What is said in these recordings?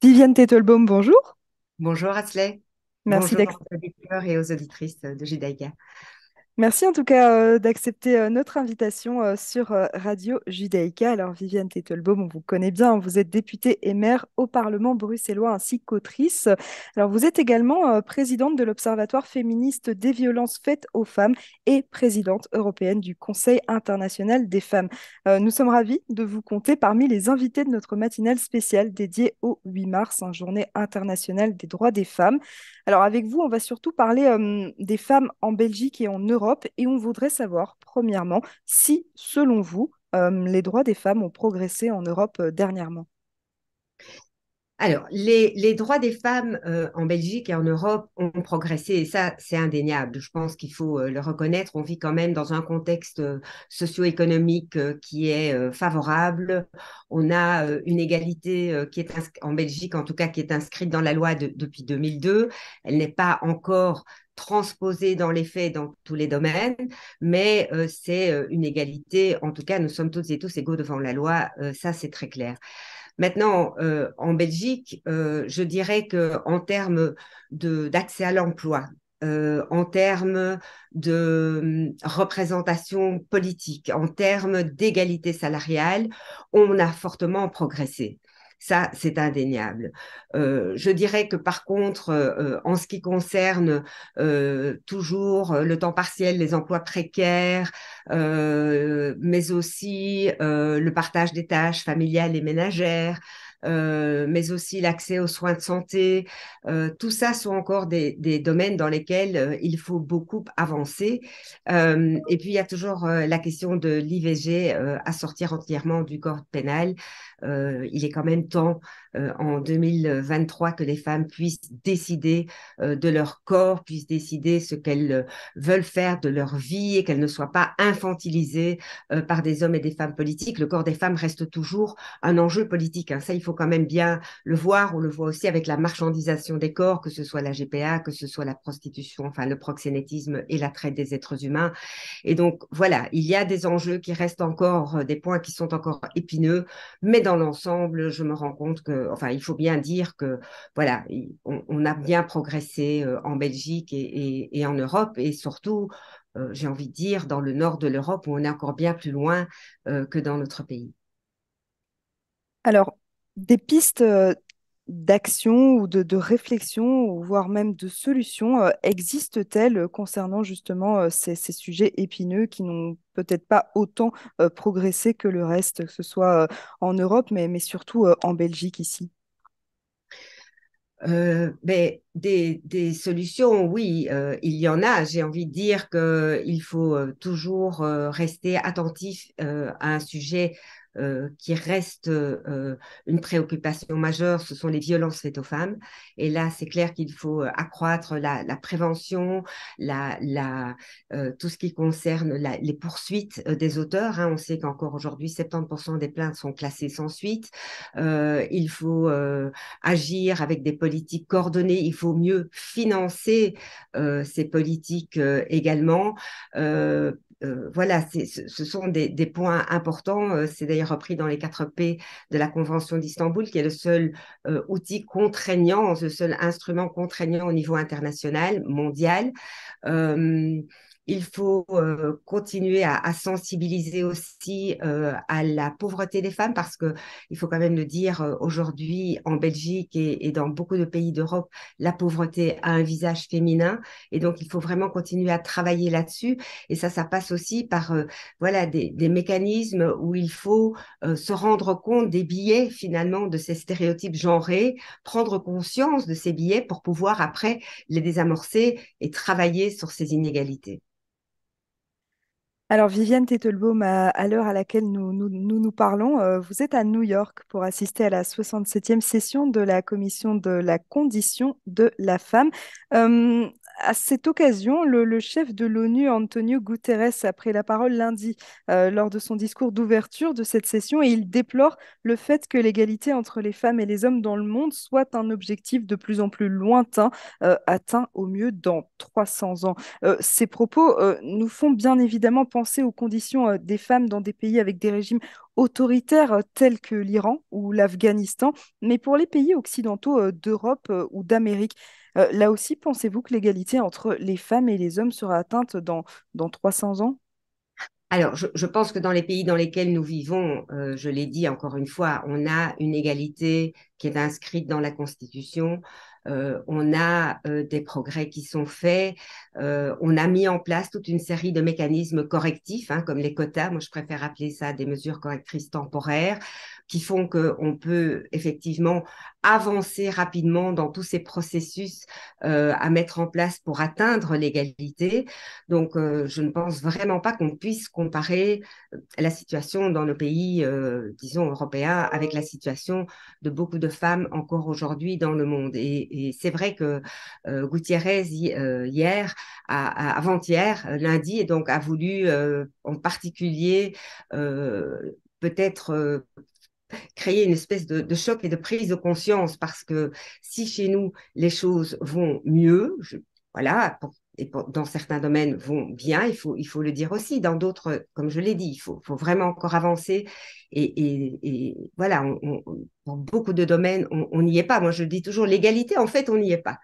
Viviane Tettelbaum, bonjour. Bonjour Asley, Merci bonjour aux auditeurs et aux auditrices de Judaïka. Merci en tout cas d'accepter notre invitation sur Radio Judaïka. Alors Viviane Tettelbaum, on vous connaît bien, vous êtes députée et maire au Parlement bruxellois ainsi qu'autrice. Alors vous êtes également présidente de l'Observatoire féministe des violences faites aux femmes et présidente européenne du Conseil international des femmes. Nous sommes ravis de vous compter parmi les invités de notre matinale spéciale dédiée au 8 mars, journée internationale des droits des femmes. Alors avec vous, on va surtout parler des femmes en Belgique et en Europe et on voudrait savoir, premièrement, si, selon vous, les droits des femmes ont progressé en Europe dernièrement. Alors, les droits des femmes en Belgique et en Europe ont progressé et ça, c'est indéniable. Je pense qu'il faut le reconnaître. On vit quand même dans un contexte socio-économique qui est favorable. On a une égalité qui est en Belgique, en tout cas, qui est inscrite dans la loi depuis 2002. Elle n'est pas encore transposée dans les faits dans tous les domaines, mais c'est une égalité. En tout cas, nous sommes toutes et tous égaux devant la loi. Ça, c'est très clair. Maintenant, en Belgique, je dirais que en termes d'accès à l'emploi, en termes de représentation politique, en termes d'égalité salariale, on a fortement progressé. Ça, c'est indéniable. Je dirais que par contre, en ce qui concerne toujours le temps partiel, les emplois précaires, mais aussi le partage des tâches familiales et ménagères, mais aussi l'accès aux soins de santé. Tout ça sont encore des domaines dans lesquels il faut beaucoup avancer. Et puis, il y a toujours la question de l'IVG à sortir entièrement du corps pénal. Il est quand même temps en 2023 que les femmes puissent décider de leur corps, puissent décider ce qu'elles veulent faire de leur vie et qu'elles ne soient pas infantilisées par des hommes et des femmes politiques. Le corps des femmes reste toujours un enjeu politique, hein. Ça, il faut quand même bien le voir. On le voit aussi avec la marchandisation des corps, que ce soit la GPA, que ce soit la prostitution, enfin le proxénétisme et la traite des êtres humains. Et donc, voilà, il y a des enjeux qui restent encore, des points qui sont encore épineux, mais dans l'ensemble, je me rends compte que, enfin, il faut bien dire que, voilà, on a bien progressé en Belgique et en Europe, et surtout, j'ai envie de dire, dans le nord de l'Europe, où on est encore bien plus loin que dans notre pays. Alors, des pistes d'action ou de réflexion, ou voire même de solutions, existent-elles concernant justement ces sujets épineux qui n'ont peut-être pas autant progressé que le reste, que ce soit en Europe, mais surtout en Belgique ici? Mais des solutions, oui, il y en a. J'ai envie de dire qu'il faut toujours rester attentif à un sujet qui reste une préoccupation majeure, ce sont les violences faites aux femmes. Et là, c'est clair qu'il faut accroître la prévention, tout ce qui concerne les poursuites des auteurs, hein. On sait qu'encore aujourd'hui, 70% des plaintes sont classées sans suite. Il faut agir avec des politiques coordonnées, il faut mieux financer ces politiques également. Voilà, ce sont des points importants. C'est d'ailleurs repris dans les 4 P de la Convention d'Istanbul, qui est le seul outil contraignant, le seul instrument contraignant au niveau international, mondial. Euh, il faut continuer à sensibiliser aussi à la pauvreté des femmes parce que il faut quand même le dire, aujourd'hui en Belgique et dans beaucoup de pays d'Europe, la pauvreté a un visage féminin et donc il faut vraiment continuer à travailler là-dessus. Et ça passe aussi par voilà, des mécanismes où il faut se rendre compte des biais finalement de ces stéréotypes genrés, prendre conscience de ces biais pour pouvoir après les désamorcer et travailler sur ces inégalités. Alors, Viviane Tettelbaum, à l'heure à laquelle nous parlons, vous êtes à New York pour assister à la 67e session de la Commission de la condition de la femme. Euh, À cette occasion, le chef de l'ONU, Antonio Guterres, a pris la parole lundi lors de son discours d'ouverture de cette session et il déplore le fait que l'égalité entre les femmes et les hommes dans le monde soit un objectif de plus en plus lointain, atteint au mieux dans 300 ans. Ces propos nous font bien évidemment penser aux conditions des femmes dans des pays avec des régimes autoritaires tels que l'Iran ou l'Afghanistan, mais pour les pays occidentaux d'Europe ou d'Amérique. Là aussi, pensez-vous que l'égalité entre les femmes et les hommes sera atteinte dans 300 ans? Alors, je pense que dans les pays dans lesquels nous vivons, je l'ai dit encore une fois, on a une égalité qui est inscrite dans la Constitution. On a des progrès qui sont faits. On a mis en place toute une série de mécanismes correctifs, hein, comme les quotas. Moi, je préfère appeler ça des mesures correctrices temporaires, qui font qu'on peut effectivement avancer rapidement dans tous ces processus à mettre en place pour atteindre l'égalité. Donc, je ne pense vraiment pas qu'on puisse comparer la situation dans nos pays, disons, européens avec la situation de beaucoup de femmes encore aujourd'hui dans le monde. Et c'est vrai que Gutiérrez, hier, avant-hier, lundi, et donc a voulu en particulier peut-être créer une espèce de choc et de prise de conscience parce que si chez nous les choses vont mieux, voilà, dans certains domaines vont bien, il faut le dire aussi. Dans d'autres, comme je l'ai dit, faut vraiment encore avancer. Et voilà, dans beaucoup de domaines, on n'y est pas. Moi, je dis toujours, l'égalité, en fait, on n'y est pas.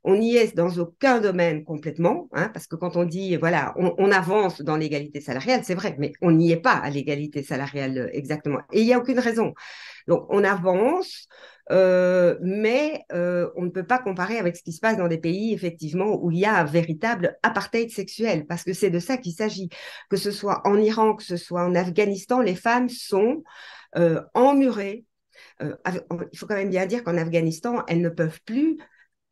On n'y est dans aucun domaine complètement, hein, parce que quand on dit, voilà, on avance dans l'égalité salariale, c'est vrai, mais on n'y est pas à l'égalité salariale exactement. Et il n'y a aucune raison. Donc, on avance, mais on ne peut pas comparer avec ce qui se passe dans des pays, effectivement, où il y a un véritable apartheid sexuel, parce que c'est de ça qu'il s'agit. Que ce soit en Iran, que ce soit en Afghanistan, les femmes sont emmurées. Il faut quand même bien dire qu'en Afghanistan, elles ne peuvent plus,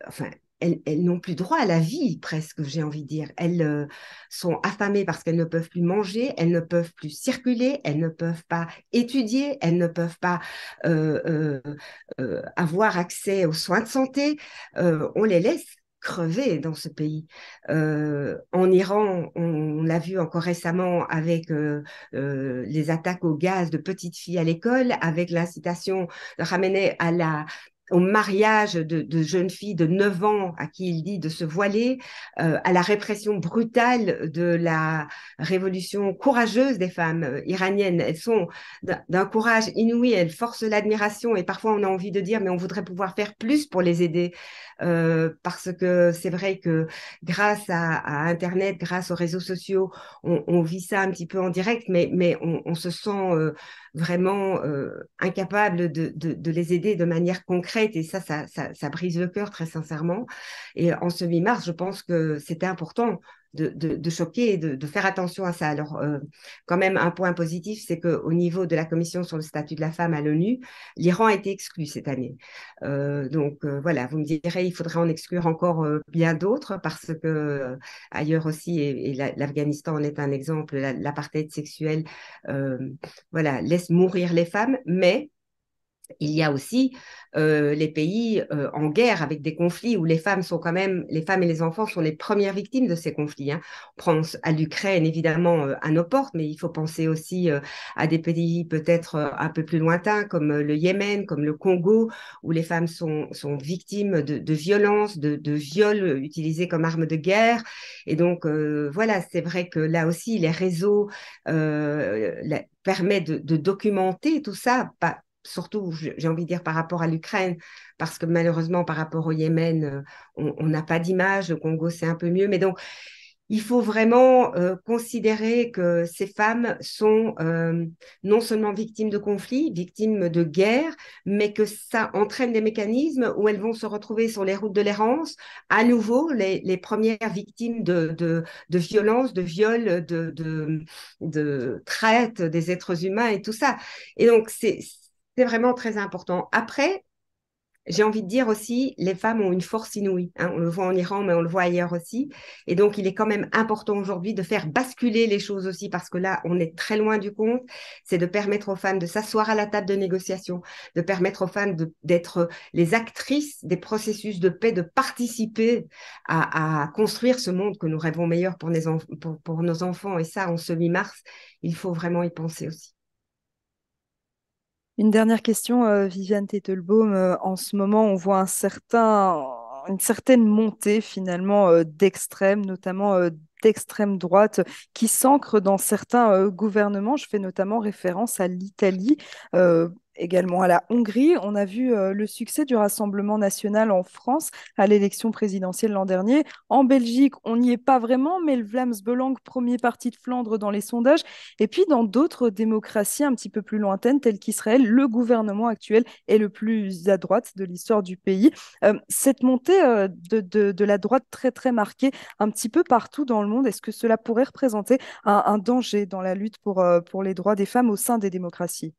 enfin, elles n'ont plus droit à la vie, presque, j'ai envie de dire. Elles sont affamées parce qu'elles ne peuvent plus manger, elles ne peuvent plus circuler, elles ne peuvent pas étudier, elles ne peuvent pas avoir accès aux soins de santé. On les laisse crever dans ce pays. En Iran, on l'a vu encore récemment avec les attaques au gaz de petites filles à l'école, avec l'incitation de Khamenei au mariage de jeunes filles de 9 ans à qui il dit de se voiler, à la répression brutale de la révolution courageuse des femmes iraniennes. Elles sont d'un courage inouï, elles forcent l'admiration et parfois on a envie de dire mais on voudrait pouvoir faire plus pour les aider parce que c'est vrai que grâce à Internet, grâce aux réseaux sociaux, on vit ça un petit peu en direct, mais on se sent vraiment incapable de les aider de manière concrète et ça brise le cœur très sincèrement. Et en ce mi-mars, je pense que c'était important de choquer et de faire attention à ça. Alors, quand même, un point positif, c'est qu'au niveau de la Commission sur le statut de la femme à l'ONU, l'Iran a été exclu cette année. Donc, voilà, vous me direz, il faudrait en exclure encore bien d'autres parce que ailleurs aussi, et l'Afghanistan en est un exemple, l'apartheid sexuel, voilà, laisse mourir les femmes, mais il y a aussi les pays en guerre avec des conflits où les femmes sont quand même, les femmes et les enfants sont les premières victimes de ces conflits, hein. On pense à l'Ukraine évidemment à nos portes, mais il faut penser aussi à des pays peut-être un peu plus lointains comme le Yémen, comme le Congo, où les femmes sont victimes de violences, de viols utilisés comme armes de guerre. Et donc voilà, c'est vrai que là aussi les réseaux permettent de documenter tout ça, pas surtout, j'ai envie de dire, par rapport à l'Ukraine, parce que malheureusement, par rapport au Yémen, on n'a pas d'image. Le Congo, c'est un peu mieux. Mais donc, il faut vraiment considérer que ces femmes sont non seulement victimes de conflits, victimes de guerres, mais que ça entraîne des mécanismes où elles vont se retrouver sur les routes de l'errance, à nouveau les premières victimes de violences, de viols, de traite des êtres humains et tout ça. Et donc, c'est vraiment très important. Après, j'ai envie de dire aussi, les femmes ont une force inouïe, hein. On le voit en Iran, mais on le voit ailleurs aussi. Et donc, il est quand même important aujourd'hui de faire basculer les choses aussi, parce que là, on est très loin du compte. C'est de permettre aux femmes de s'asseoir à la table de négociation, de permettre aux femmes d'être les actrices des processus de paix, de participer à construire ce monde que nous rêvons meilleur pour, pour nos enfants. Et ça, en ce 8 mars, il faut vraiment y penser aussi. Une dernière question, Viviane Tettelbaum. En ce moment, on voit une certaine montée finalement d'extrême, notamment d'extrême droite, qui s'ancre dans certains gouvernements. Je fais notamment référence à l'Italie, également à la Hongrie. On a vu le succès du Rassemblement national en France à l'élection présidentielle l'an dernier. En Belgique, on n'y est pas vraiment, mais le Vlaams Belang, premier parti de Flandre dans les sondages. Et puis, dans d'autres démocraties un petit peu plus lointaines, telles qu'Israël, le gouvernement actuel est le plus à droite de l'histoire du pays. Cette montée de la droite très, très marquée un petit peu partout dans le monde, est-ce que cela pourrait représenter un danger dans la lutte pour les droits des femmes au sein des démocraties?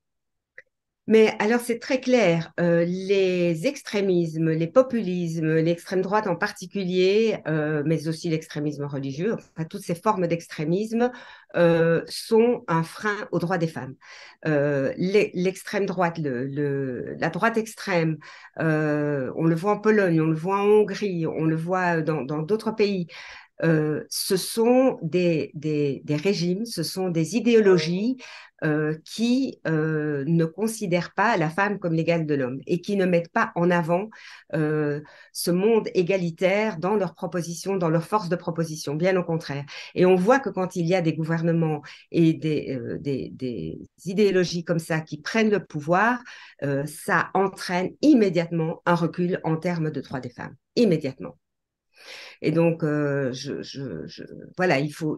Mais alors, c'est très clair, les extrémismes, les populismes, l'extrême droite en particulier, mais aussi l'extrémisme religieux, enfin, toutes ces formes d'extrémisme sont un frein aux droits des femmes. L'extrême droite, la droite extrême, on le voit en Pologne, on le voit en Hongrie, on le voit dans d'autres pays. Ce sont des régimes, ce sont des idéologies qui ne considèrent pas la femme comme l'égale de l'homme et qui ne mettent pas en avant euh, ce monde égalitaire dans leurs propositions, dans leur force de proposition, bien au contraire. Et on voit que quand il y a des gouvernements et des idéologies comme ça qui prennent le pouvoir, ça entraîne immédiatement un recul en termes de droits des femmes, immédiatement. Et donc, voilà, il faut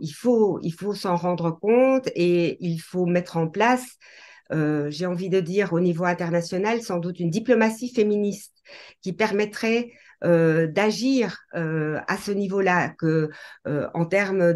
s'en rendre compte et il faut mettre en place, j'ai envie de dire, au niveau international, sans doute une diplomatie féministe qui permettrait d'agir à ce niveau-là, que en termes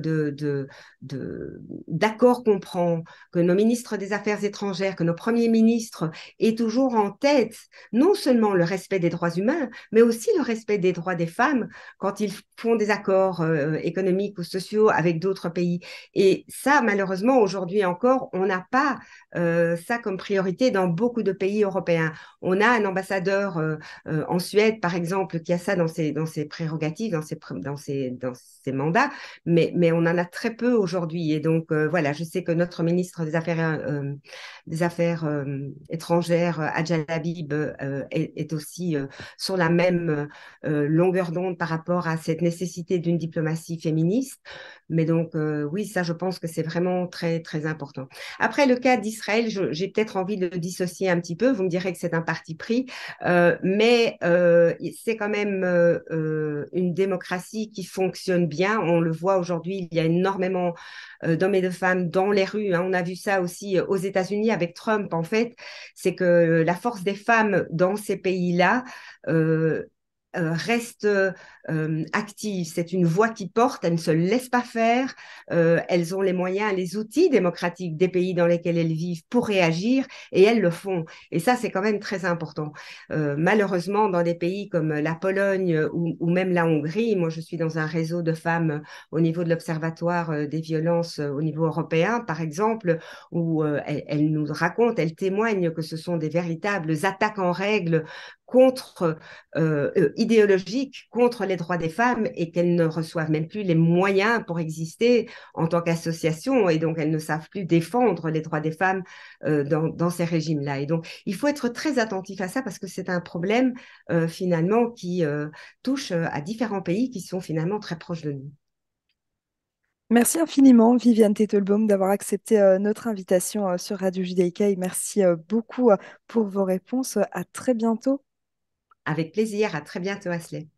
d'accords qu'on prend, que nos ministres des Affaires étrangères, que nos premiers ministres aient toujours en tête non seulement le respect des droits humains, mais aussi le respect des droits des femmes quand ils font des accords économiques ou sociaux avec d'autres pays. Et ça, malheureusement, aujourd'hui encore, on n'a pas ça comme priorité dans beaucoup de pays européens. On a un ambassadeur en Suède, par exemple, qui a ça dans ses prérogatives, dans ses mandats, mais on en a très peu aujourd'hui. Et donc, voilà, je sais que notre ministre des Affaires étrangères, Adjal Habib, est aussi sur la même longueur d'onde par rapport à cette nécessité d'une diplomatie féministe. Mais donc, oui, ça, je pense que c'est vraiment très, très important. Après, le cas d'Israël, j'ai peut-être envie de le dissocier un petit peu. Vous me direz que c'est un parti pris, mais c'est quand même une démocratie qui fonctionne bien. On le voit aujourd'hui, il y a énormément d'hommes et de femmes dans les rues, hein. On a vu ça aussi aux États-Unis avec Trump, en fait. C'est que la force des femmes dans ces pays-là reste active. C'est une voix qui porte, elles ne se laissent pas faire. Elles ont les moyens, les outils démocratiques des pays dans lesquels elles vivent pour réagir et elles le font. Et ça, c'est quand même très important. Malheureusement, dans des pays comme la Pologne ou même la Hongrie, moi je suis dans un réseau de femmes au niveau de l'Observatoire des violences au niveau européen, par exemple, où elles nous racontent, elles témoignent que ce sont des véritables attaques en règle contre idéologiques contre les droits des femmes et qu'elles ne reçoivent même plus les moyens pour exister en tant qu'association et donc elles ne savent plus défendre les droits des femmes dans ces régimes-là. Et donc il faut être très attentif à ça parce que c'est un problème finalement qui touche à différents pays qui sont finalement très proches de nous. Merci infiniment, Viviane Tettelbaum, d'avoir accepté notre invitation sur Radio Judaïka et merci beaucoup pour vos réponses. À très bientôt. Avec plaisir, à très bientôt Asley.